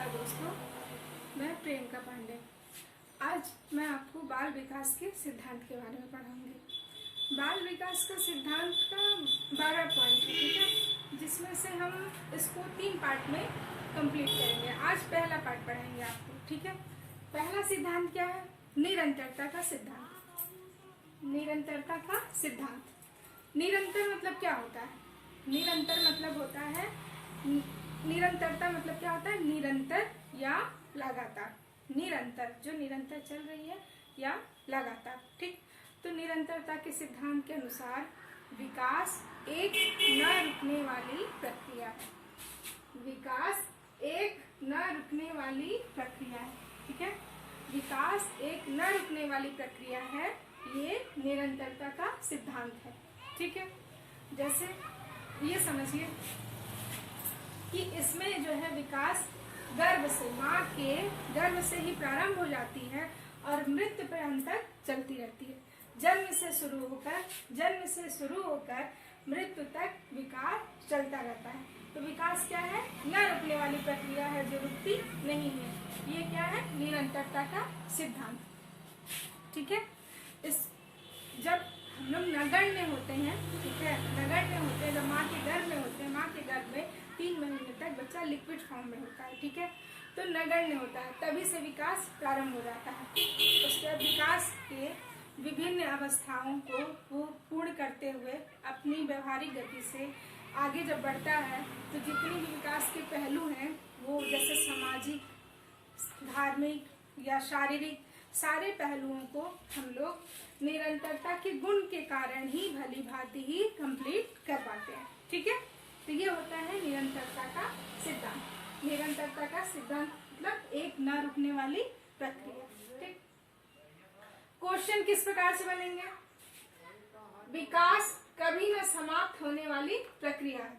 नमस्कार दोस्तों, मैं प्रियंका पांडे। आज मैं आपको बाल विकास के सिद्धांत के बारे में पढ़ाऊंगी। बाल विकास का सिद्धांत का 12 पॉइंट है, ठीक है, जिसमें से हम इसको 3 पार्ट में कंप्लीट करेंगे। आज पहला पार्ट पढ़ाएंगे आपको, ठीक है। पहला सिद्धांत क्या है? निरंतरता का सिद्धांत। निरंतरता का सिद्धांत। निरंतर मतलब क्या होता है? निरंतर मतलब होता है निरंतरता मतलब क्या होता है? निरंतर या लगातार। निरंतर, जो निरंतर चल रही है या लगातार, ठीक। तो निरंतरता के सिद्धांत के अनुसार विकास एक न रुकने वाली प्रक्रिया है। विकास एक न रुकने वाली प्रक्रिया है, ठीक है। विकास एक न रुकने वाली प्रक्रिया है, ये निरंतरता का सिद्धांत है, ठीक है। जैसे ये समझिए कि इसमें जो है विकास गर्भ से, माँ के गर्भ से ही प्रारंभ हो जाती है और मृत्यु पर्यंत तक चलती रहती है। जन्म से शुरू होकर मृत्यु तक विकास चलता रहता है। तो विकास क्या है? न रुकने वाली प्रक्रिया है, जो रुकती नहीं है। ये क्या है? निरंतरता का सिद्धांत, ठीक है। जब हम लोग नगण्य होते हैं, ठीक है, नगण्य होते हैं, जब माँ के गर्भ में होते हैं, माँ के गर्भ में 3 महीने तक बच्चा लिक्विड फॉर्म में होता है, ठीक है। तो नगण्य होता है, तभी से विकास प्रारंभ हो जाता है। उसके बाद विकास के विभिन्न अवस्थाओं को वो पूर्ण करते हुए अपनी व्यवहारिक गति से आगे जब बढ़ता है, तो जितने भी विकास के पहलू हैं, वो जैसे सामाजिक, धार्मिक या शारीरिक, सारे पहलुओं को हम लोग निरंतरता के गुण के कारण ही भली भांति ही कंप्लीट कर पाते हैं, ठीक है। तो ये होता है निरंतरता का सिद्धांत। निरंतरता का सिद्धांत मतलब एक न रुकने वाली प्रक्रिया, ठीक। क्वेश्चन किस प्रकार से बनेंगे? विकास कभी न समाप्त होने वाली प्रक्रिया है।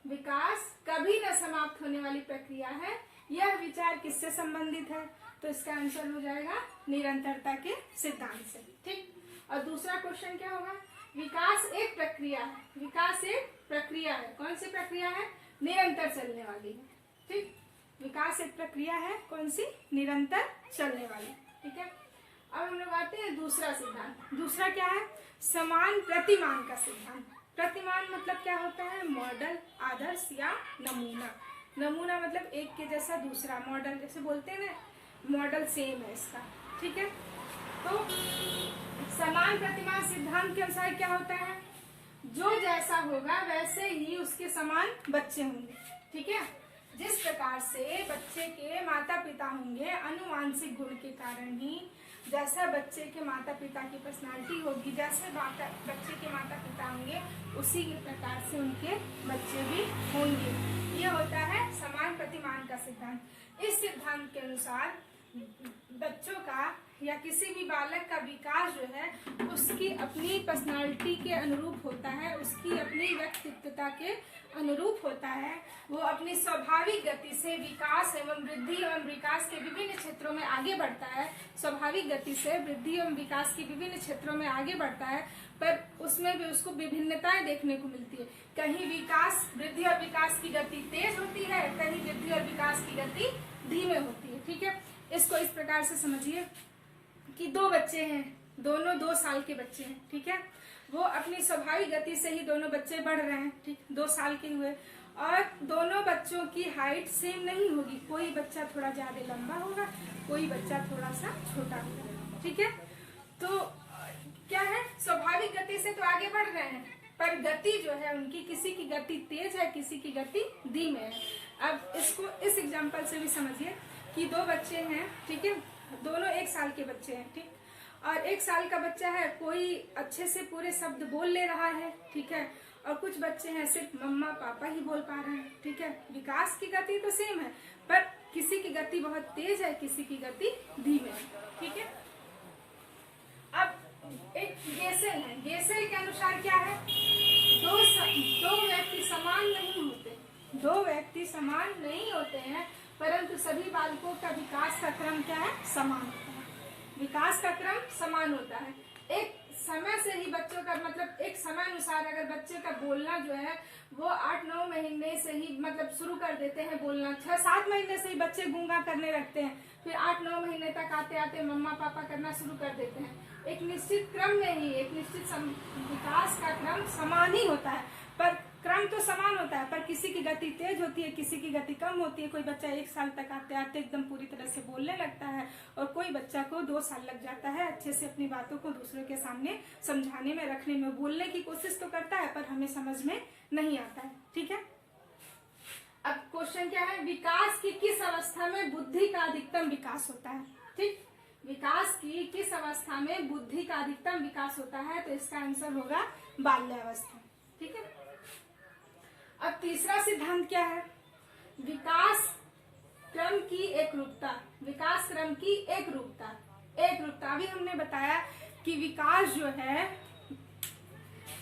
विकास कभी न समाप्त होने वाली प्रक्रिया है। यह विचार किससे संबंधित है? तो इसका आंसर हो जाएगा निरंतरता के सिद्धांत से, ठीक। और दूसरा क्वेश्चन क्या होगा? विकास एक प्रक्रिया है। विकास एक प्रक्रिया है। कौन सी प्रक्रिया है? निरंतर चलने वाली है, ठीक। विकास एक प्रक्रिया है, कौन सी? निरंतर चलने वाली, ठीक है। अब हम लोग आते हैं दूसरा सिद्धांत। दूसरा क्या है? समान प्रतिमान का सिद्धांत। प्रतिमान मतलब क्या होता है? मॉडल, आदर्श या नमूना। नमूना मतलब एक के जैसा दूसरा, मॉडल जैसे बोलते हैं ना, मॉडल सेम है इसका, ठीक है। तो समान प्रतिमान सिद्धांत के अनुसार क्या होता है? जो जैसा होगा वैसे ही उसके समान बच्चे होंगे, ठीक है। जिस प्रकार से बच्चे के माता पिता होंगे, अनुवांशिक गुण के कारण ही जैसा बच्चे के माता पिता की पर्सनालिटी होगी, जैसे बच्चे के माता पिता होंगे, उसी के प्रकार से उनके बच्चे भी होंगे। ये होता है समान प्रतिमान का सिद्धांत। इस सिद्धांत के अनुसार बच्चों का या किसी भी बालक का विकास जो है उसकी अपनी पर्सनालिटी के अनुरूप होता है, उसकी अपनी व्यक्तित्वता के अनुरूप होता है। वो अपनी स्वाभाविक गति से विकास एवं वृद्धि एवं विकास के विभिन्न क्षेत्रों में आगे बढ़ता है। स्वाभाविक गति से वृद्धि एवं विकास के विभिन्न क्षेत्रों में आगे बढ़ता है, पर उसमें भी उसको विभिन्नताएं देखने को मिलती है। कहीं विकास, वृद्धि और विकास की गति तेज होती है, कहीं वृद्धि और विकास की गति धीमे होती है, ठीक है। इसको इस प्रकार से समझिए कि 2 बच्चे हैं, दोनों 2 साल के बच्चे हैं, ठीक है। वो अपनी स्वाभाविक गति से ही दोनों बच्चे बढ़ रहे हैं, ठीक, 2 साल के हुए, और दोनों बच्चों की हाइट सेम नहीं होगी। कोई बच्चा थोड़ा ज्यादा लंबा होगा, कोई बच्चा थोड़ा सा छोटा होगा, ठीक है। तो क्या है? स्वाभाविक गति से तो आगे बढ़ रहे हैं, पर गति जो है उनकी, किसी की गति तेज है, किसी की गति धीमे है। अब इसको इस एग्जाम्पल से भी समझिए कि 2 बच्चे हैं, ठीक है, दोनों 1 साल के बच्चे हैं, ठीक। और 1 साल का बच्चा है, कोई अच्छे से पूरे शब्द बोल ले रहा है, ठीक है, और कुछ बच्चे हैं सिर्फ मम्मा पापा ही बोल पा रहे हैं, ठीक है। विकास की गति तो सेम है, पर किसी की गति बहुत तेज है, किसी की गति धीमे है, ठीक है। अब एक गेसेल है। गेसेल के अनुसार क्या है? दो व्यक्ति समान नहीं होते। 2 व्यक्ति समान नहीं होते हैं, परंतु सभी बालकों का विकास का क्रम क्या है? समान होता है। विकास का क्रम समान होता है। एक समय से ही बच्चों का मतलब एक समय अनुसार अगर बच्चे का बोलना जो है वो 8-9 महीने से ही मतलब शुरू कर देते हैं बोलना, 6-7 महीने से ही बच्चे गूंगा करने लगते हैं, फिर 8-9 महीने तक आते आते मम्मा पापा करना शुरू कर देते हैं। एक निश्चित क्रम में ही एक निश्चित विकास का क्रम समान ही होता है, पर क्रम तो समान होता है पर किसी की गति तेज होती है, किसी की गति कम होती है। कोई बच्चा 1 साल तक आते आते एकदम पूरी तरह से बोलने लगता है और कोई बच्चा को 2 साल लग जाता है अच्छे से अपनी बातों को दूसरों के सामने समझाने में, रखने में। बोलने की कोशिश तो करता है पर हमें समझ में नहीं आता है। ठीक है, अब क्वेश्चन क्या है, विकास की किस अवस्था में बुद्धि का अधिकतम विकास होता है। ठीक, विकास की किस अवस्था में बुद्धि का अधिकतम विकास होता है, तो इसका आंसर होगा बाल्यावस्था। ठीक है, अब तीसरा सिद्धांत क्या है, विकास क्रम की एकरूपता। विकास क्रम की एकरूपता। अभी हमने बताया कि विकास जो है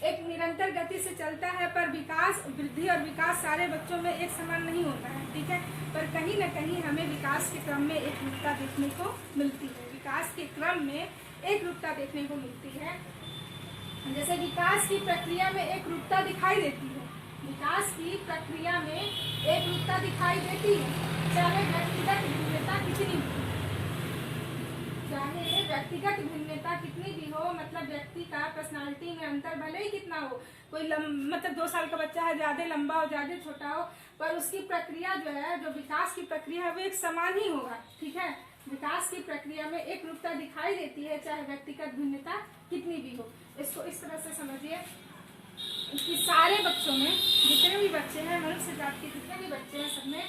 एक निरंतर गति से चलता है, पर विकास, वृद्धि और विकास सारे बच्चों में एक समान नहीं होता है। ठीक है, पर कहीं न कहीं हमें विकास के क्रम में एकरूपता देखने को मिलती है। विकास के क्रम में एकरूपता देखने को मिलती है। जैसे विकास की प्रक्रिया में एकरूपता दिखाई देती है, विकास की प्रक्रिया में एकरूपता दिखाई देती है, चाहे व्यक्तिगत भिन्नता कितनी भी, चाहे व्यक्तिगत भिन्नता कितनी भी हो, मतलब व्यक्ति का पर्सनालिटी में अंतर भले ही कितना हो, कोई मतलब 2 साल का बच्चा है, ज्यादा लंबा हो ज्यादा छोटा हो, पर उसकी प्रक्रिया जो है, जो विकास की प्रक्रिया है वो एक समान ही होगा। ठीक है, विकास की प्रक्रिया में एक रूपता दिखाई देती है चाहे व्यक्तिगत भिन्नता कितनी भी हो। इसको इस तरह से समझिए कि सारे बच्चों में जितने भी बच्चे हैं, मनुष्य जाति के जितने भी बच्चे हैं, सब में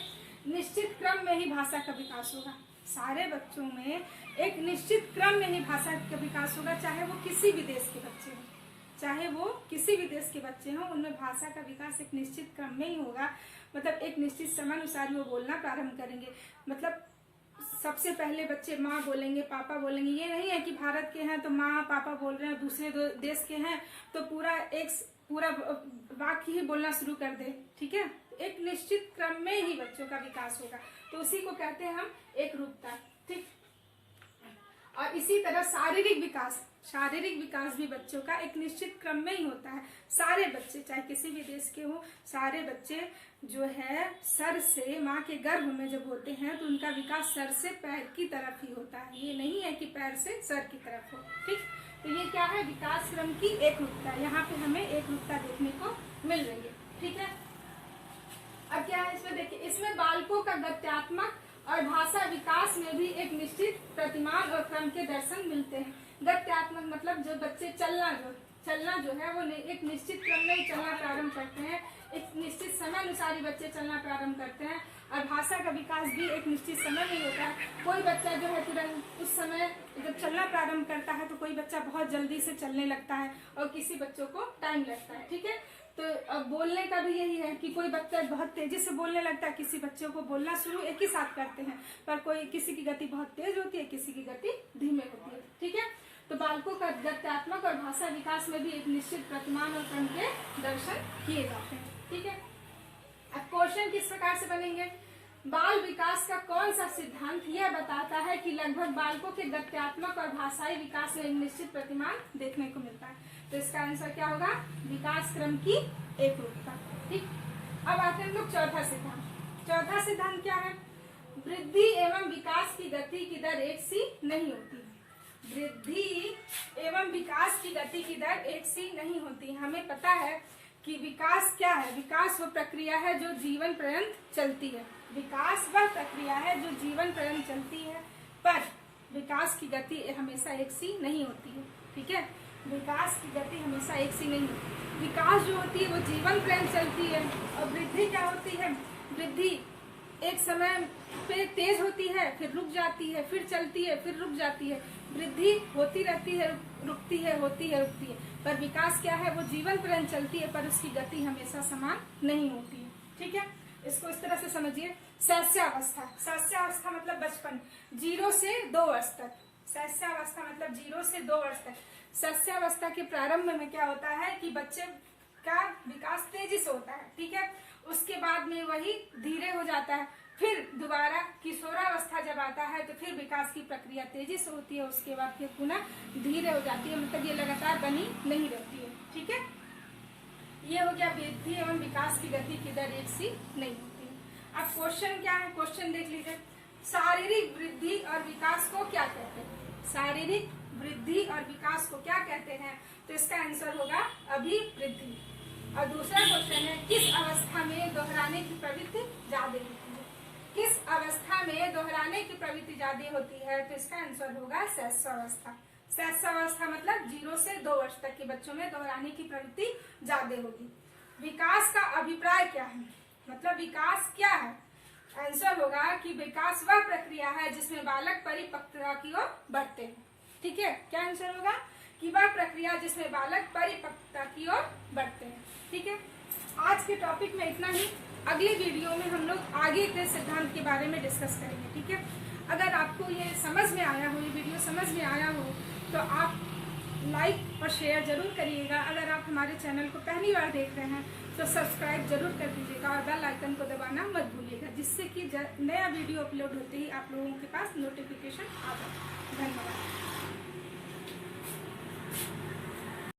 निश्चित क्रम में ही भाषा का विकास होगा। सारे बच्चों में एक निश्चित क्रम में ही भाषा का विकास होगा, चाहे वो किसी भी देश के बच्चे हों, चाहे वो किसी भी देश के बच्चे हों, उनमें भाषा का विकास एक निश्चित क्रम में ही होगा। मतलब एक निश्चित समय अनुसार वो बोलना प्रारंभ करेंगे। मतलब सबसे पहले बच्चे माँ बोलेंगे, पापा बोलेंगे। ये नहीं है कि भारत के हैं तो माँ पापा बोल रहे हैं, दूसरे देश के हैं तो पूरा वाक्य ही बोलना शुरू कर दे। ठीक है, एक निश्चित क्रम में ही बच्चों का विकास होगा, तो उसी को कहते हैं हम एकरूपता। ठीक, और इसी तरह शारीरिक विकास भी बच्चों का एक निश्चित क्रम में ही होता है। सारे बच्चे चाहे किसी भी देश के हों, सारे बच्चे जो है सर से, माँ के गर्भ में जब होते हैं तो उनका विकास सर से पैर की तरफ ही होता है। ये नहीं है कि पैर से सर की तरफ हो। ठीक, तो ये क्या है, विकास क्रम की एकरूपता। यहाँ पे हमें एकरूपता देखने को मिल रही है। ठीक है, अब क्या है इसमें देखिए, इसमें बालकों का गत्यात्मक और भाषा विकास में भी एक निश्चित प्रतिमान और क्रम के दर्शन मिलते हैं। गत्यात्मक मतलब जो बच्चे चलना जो है वो एक निश्चित क्रम में ही चलना प्रारंभ करते हैं, एक निश्चित समय अनुसार ही बच्चे चलना प्रारंभ करते हैं। और भाषा का विकास भी एक निश्चित समय में होता है। कोई बच्चा जो है तुरंत उस समय जब चलना प्रारंभ करता है तो कोई बच्चा बहुत जल्दी से चलने लगता है और किसी बच्चों को टाइम लगता है। ठीक है, तो अब बोलने का भी यही है कि कोई बच्चा बहुत तेजी से बोलने लगता है, किसी बच्चों को बोलना शुरू एक ही साथ करते हैं, पर कोई किसी की गति बहुत तेज होती है, किसी की गति धीमे होती है। ठीक है, तो बालकों का गत्यात्मक और भाषा विकास में भी एक निश्चित प्रतिमान और क्रम के दर्शन किए जाते हैं। ठीक है, अब क्वेश्चन किस प्रकार से बनेंगे, बाल विकास का कौन सा सिद्धांत यह बताता है कि लगभग बालकों के गत्यात्मक और भाषाई विकास में एक निश्चित प्रतिमान देखने को मिलता है। तो इसका आंसर क्या होगा, विकास क्रम की एकरूपता। ठीक, अब आते हैं लोग चौथा सिद्धांत। चौथा सिद्धांत क्या है, वृद्धि एवं विकास की गति की दर एक सी नहीं होती। वृद्धि एवं विकास की गति की दर एक सी नहीं होती। हमें पता है कि विकास क्या है, विकास वो प्रक्रिया है जो जीवन पर्यंत चलती है। विकास वह प्रक्रिया है जो जीवन पर्यंत चलती है, पर विकास की गति हमेशा एक सी नहीं होती है। ठीक है, विकास की गति हमेशा एक सी नहीं होती। विकास जो होती है वो जीवन पर्यंत चलती है, और वृद्धि क्या होती है, वृद्धि एक समय पे तेज होती है, फिर रुक जाती है, फिर चलती है, फिर रुक जाती है। वृद्धि होती रहती है, रुकती है, होती है, रुकती है। पर विकास क्या है, वो जीवन पर्यंत चलती है, पर उसकी गति हमेशा समान नहीं होती है। ठीक है, इसको इस तरह से समझिए, शैशवावस्था। शैशवावस्था मतलब बचपन, 0 से 2 वर्ष तक। शैशवावस्था मतलब 0 से 2 वर्ष तक। शैशवावस्था के प्रारंभ में क्या होता है कि बच्चे का विकास तेजी से होता है। ठीक है, उसके बाद में वही धीरे हो जाता है, फिर दोबारा किशोरावस्था जब आता है तो फिर विकास की प्रक्रिया तेजी से होती है, उसके बाद फिर पुनः धीरे हो जाती है, मतलब ये लगातार बनी नहीं रहती है। ठीक है, ये हो गया वृद्धि एवं विकास की गति की दर एक सी नहीं होती है। अब क्वेश्चन क्या है, क्वेश्चन देख लीजिए, शारीरिक वृद्धि और विकास को क्या कहते हैं? शारीरिक वृद्धि और विकास को क्या कहते हैं? तो इसका आंसर होगा अभिवृद्धि। और दूसरा क्वेश्चन है, किस अवस्था में दोहराने की प्रवृत्ति ज्यादा होती है? किस अवस्था में दोहराने की प्रवृत्ति ज्यादा होती है? तो इसका आंसर होगा शैशवावस्था। शैशवावस्था मतलब 0 से 2 वर्ष तक के बच्चों में दोहराने की प्रवृत्ति ज्यादा होगी। विकास का अभिप्राय क्या है, मतलब विकास क्या है? आंसर होगा कि विकास वह प्रक्रिया है जिसमें बालक परिपक्वता की ओर बढ़ते हैं। ठीक है, क्या आंसर होगा कि वह प्रक्रिया जिसमें बालक परिपक्वता की ओर बढ़ते हैं। ठीक है, आज के टॉपिक में इतना ही। अगले वीडियो में हम लोग आगे के सिद्धांत के बारे में डिस्कस करेंगे। ठीक है, अगर आपको ये समझ में आया हो, ये वीडियो समझ में आया हो, तो आप लाइक और शेयर जरूर करिएगा। अगर आप हमारे चैनल को पहली बार देख रहे हैं तो सब्सक्राइब जरूर कर दीजिएगा और बेल आइकन को दबाना मत भूलिएगा, जिससे कि नया वीडियो अपलोड होते ही आप लोगों के पास नोटिफिकेशन आ जाए। धन्यवाद।